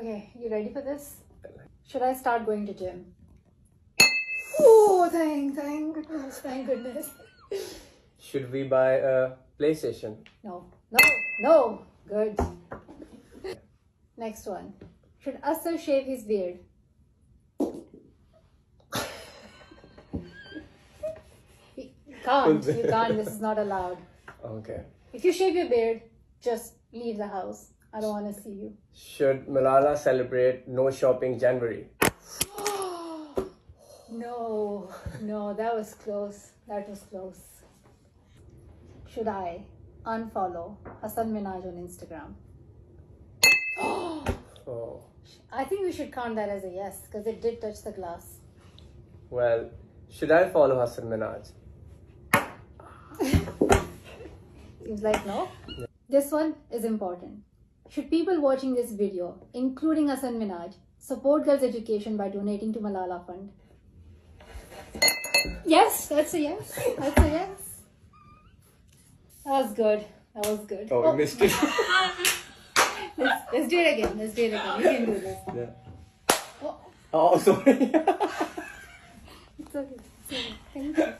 Okay, you ready for this? Should I start going to gym? Oh, thank goodness, thank goodness. Should we buy a PlayStation? No. Good. Next one. Should Asar shave his beard? You can't. This is not allowed. Okay. If you shave your beard, just leave the house. I don't want to see you. Should Malala celebrate No Shopping January? No, that was close. Should I unfollow Hasan Minhaj on Instagram? Oh. I think we should count that as a yes because it did touch the glass. Well, should I follow Hasan Minhaj? Seems like no. This one is important. Should people watching this video, including Hasan Minhaj, support girls' education by donating to Malala Fund? Yes, that's a yes. That was good. Oh, we missed it. Let's do it again. We can do this. Yeah. Oh, sorry. It's okay. Thank you.